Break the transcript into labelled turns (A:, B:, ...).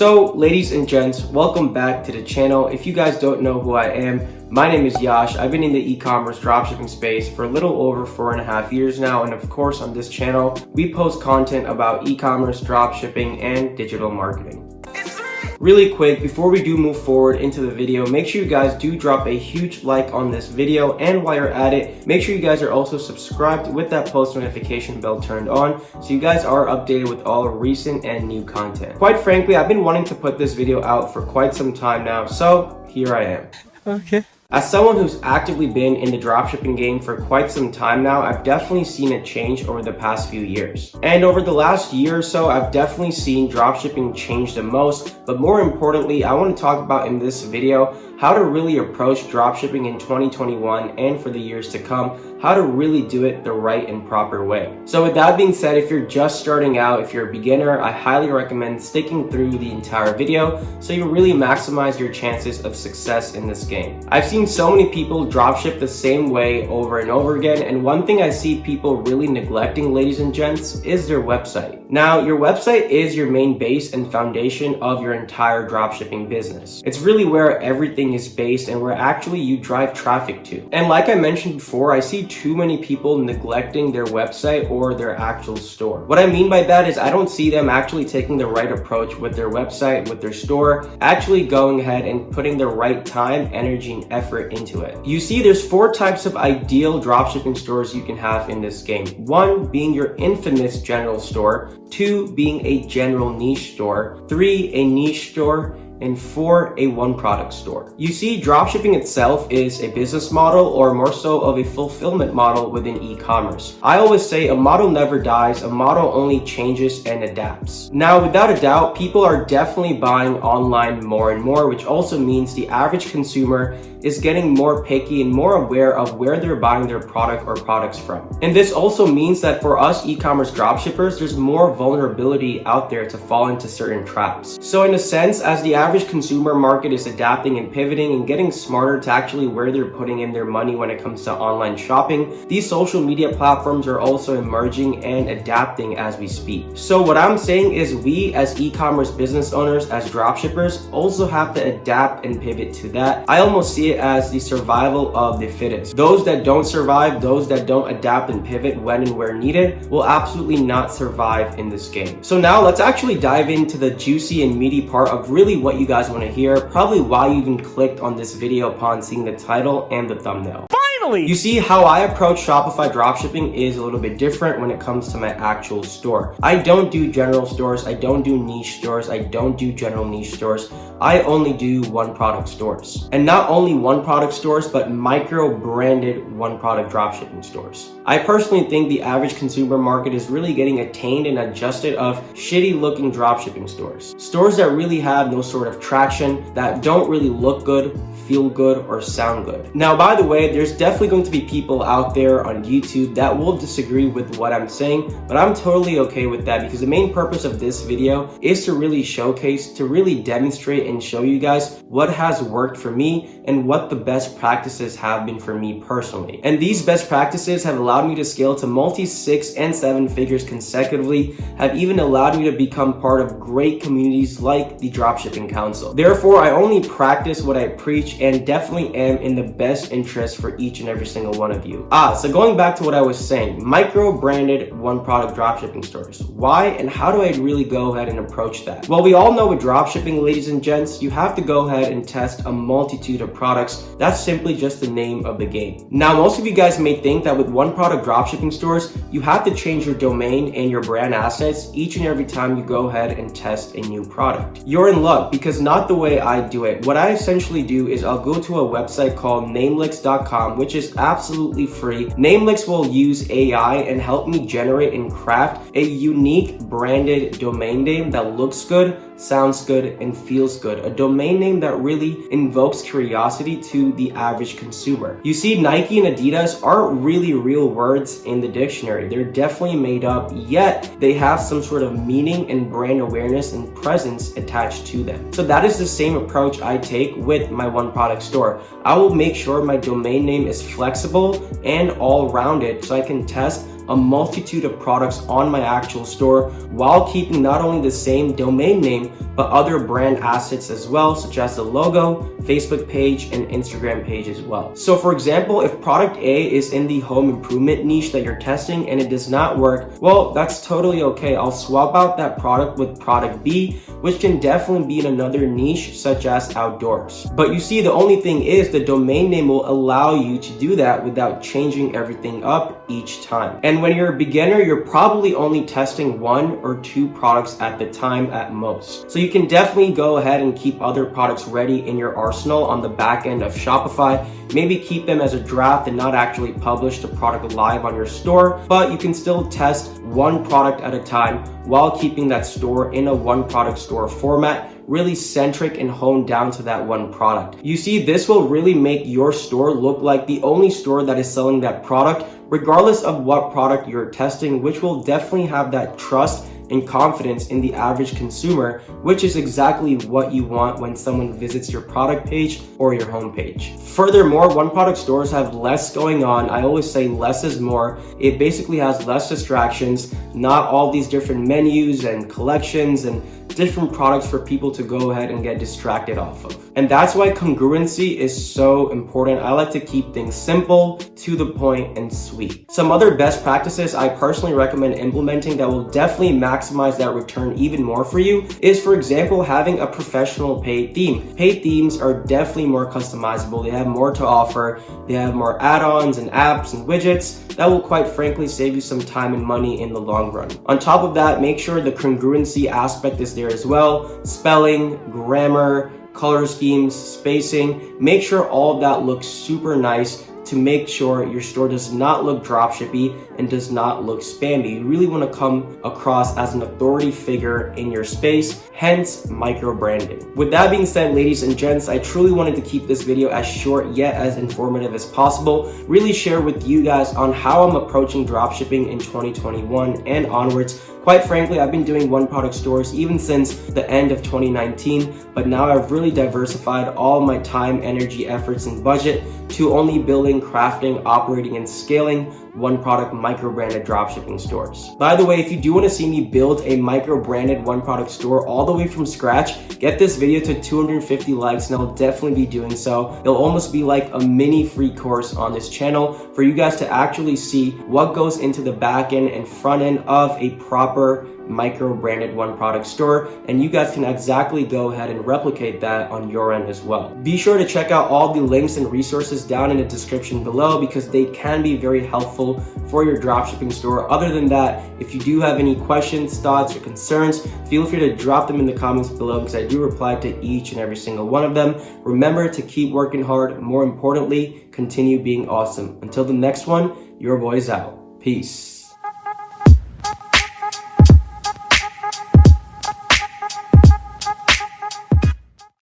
A: So, ladies and gents, welcome back to the channel. If you guys don't know who I am, my name is Yash. I've been in the e-commerce dropshipping space for a little over 4.5 years now, and of course on this channel, we post content about e-commerce, dropshipping, and digital marketing. Really quick, before we do move forward into the video, make sure you guys do drop a huge like on this video, and while you're at it, make sure you guys are also subscribed with that post notification bell turned on so you guys are updated with all recent and new content. Quite frankly, I've been wanting to put this video out for quite some time now, so here I am.
B: Okay.
A: As someone who's actively been in the dropshipping game for quite some time now, I've definitely seen it change over the past few years. And over the last year or so, I've definitely seen dropshipping change the most. But more importantly, I want to talk about in this video how to really approach dropshipping in 2021 and for the years to come, how to really do it the right and proper way. So with that being said, if you're just starting out, if you're a beginner, I highly recommend sticking through the entire video so you really maximize your chances of success in this game. I've seen so many people dropship the same way over and over again, and one thing I see people really neglecting, ladies and gents, is their website. Now, your website is your main base and foundation of your entire dropshipping business. It's really where everything is based and where actually you drive traffic to. And like I mentioned before, I see too many people neglecting their website or their actual store. What I mean by that is I don't see them actually taking the right approach with their website, with their store, actually going ahead and putting the right time, energy, and effort into it. You see, there's 4 types of ideal dropshipping stores you can have in this game. 1 being your infamous general store, 2 being a general niche store, 3 a niche store, and 4 a one product store. You see, dropshipping itself is a business model, or more so of a fulfillment model within e-commerce. I always say a model never dies, a model only changes and adapts. Now, without a doubt, people are definitely buying online more and more, which also means the average consumer is getting more picky and more aware of where they're buying their product or products from. And this also means that for us e-commerce dropshippers, there's more vulnerability out there to fall into certain traps. So in a sense, as the average consumer market is adapting and pivoting and getting smarter to actually where they're putting in their money when it comes to online shopping, these social media platforms are also emerging and adapting as we speak. So what I'm saying is we as e-commerce business owners, as dropshippers, also have to adapt and pivot to that. I almost see it as the survival of the fittest. Those that don't survive, those that don't adapt and pivot when and where needed, will absolutely not survive in this game. So now let's actually dive into the juicy and meaty part of really what you guys want to hear, probably why you even clicked on this video upon seeing the title and the thumbnail. You see, how I approach Shopify dropshipping is a little bit different when it comes to my actual store. I don't do general stores, I don't do niche stores, I don't do general niche stores. I only do one product stores. And not only one product stores, but micro branded one product dropshipping stores. I personally think the average consumer market is really getting attained and adjusted of shitty looking dropshipping stores. Stores that really have no sort of traction, that don't really look good, feel good, or sound good. Now, by the way, there's definitely going to be people out there on YouTube that will disagree with what I'm saying, but I'm totally okay with that because the main purpose of this video is to really showcase, to really demonstrate and show you guys what has worked for me and what the best practices have been for me personally. And these best practices have allowed me to scale to multi 6 and 7 figures consecutively, have even allowed me to become part of great communities like the Dropshipping Council. Therefore, I only practice what I preach and definitely am in the best interest for each and every single one of you. So going back to what I was saying, micro branded one product dropshipping stores. Why and how do I really go ahead and approach that? Well, we all know with dropshipping, ladies and gents, you have to go ahead and test a multitude of products. That's simply just the name of the game. Now, most of you guys may think that with one product dropshipping stores, you have to change your domain and your brand assets each and every time you go ahead and test a new product. You're in luck, because not the way I do it. What I essentially do is I'll go to a website called namelix.com, which is absolutely free. Namelix will use AI and help me generate and craft a unique branded domain name that looks good, sounds good, and feels good. A domain name that really invokes curiosity to the average consumer. You see, Nike and Adidas aren't really real words in the dictionary. They're definitely made up, yet they have some sort of meaning and brand awareness and presence attached to them. So that is the same approach I take with my one product store. I will make sure my domain name is flexible and all-rounded so I can test a multitude of products on my actual store while keeping not only the same domain name, but other brand assets as well, such as the logo, Facebook page, and Instagram page as well. So for example, if product A is in the home improvement niche that you're testing and it does not work, well, that's totally okay. I'll swap out that product with product B, which can definitely be in another niche such as outdoors. But you see, the only thing is the domain name will allow you to do that without changing everything up each time. And when you're a beginner, you're probably only testing 1 or 2 products at the time at most. So you can definitely go ahead and keep other products ready in your arsenal on the back end of Shopify. Maybe keep them as a draft and not actually publish the product live on your store, but you can still test 1 product at a time while keeping that store in a 1 product store format, really centric and honed down to that 1 product. You see, this will really make your store look like the only store that is selling that product, regardless of what product you're testing, which will definitely have that trust and confidence in the average consumer, which is exactly what you want when someone visits your product page or your homepage. Furthermore, 1 product stores have less going on. I always say less is more. It basically has less distractions, not all these different menus and collections and different products for people to go ahead and get distracted off of. And that's why congruency is so important. I like to keep things simple, to the point, and sweet. Some other best practices I personally recommend implementing that will definitely maximize that return even more for you is, for example, having a professional paid theme. Paid themes are definitely more customizable. They have more to offer. They have more add-ons and apps and widgets that will quite frankly save you some time and money in the long run. On top of that, make sure the congruency aspect is there as well. Spelling, grammar, color schemes, spacing. Make sure all of that looks super nice to make sure your store does not look dropshippy and does not look spammy. You really want to come across as an authority figure in your space, hence micro branding. With that being said, ladies and gents, I truly wanted to keep this video as short yet as informative as possible. Really share with you guys on how I'm approaching dropshipping in 2021 and onwards. Quite frankly, I've been doing 1 product stores even since the end of 2019, but now I've really diversified all my time, energy, efforts, and budget to only building, crafting, operating, and scaling 1 product micro-branded dropshipping stores. By the way, if you do want to see me build a micro-branded 1 product store all the way from scratch, get this video to 250 likes and I'll definitely be doing so. It'll almost be like a mini free course on this channel for you guys to actually see what goes into the back end and front end of a proper micro-branded 1 product store, and you guys can exactly go ahead and replicate that on your end as well. Be sure to check out all the links and resources down in the description below because they can be very helpful for your dropshipping store. Other than that, if you do have any questions, thoughts, or concerns, feel free to drop them in the comments below because I do reply to each and every single one of them. Remember to keep working hard. More importantly, continue being awesome. Until the next one, your boy's out. Peace.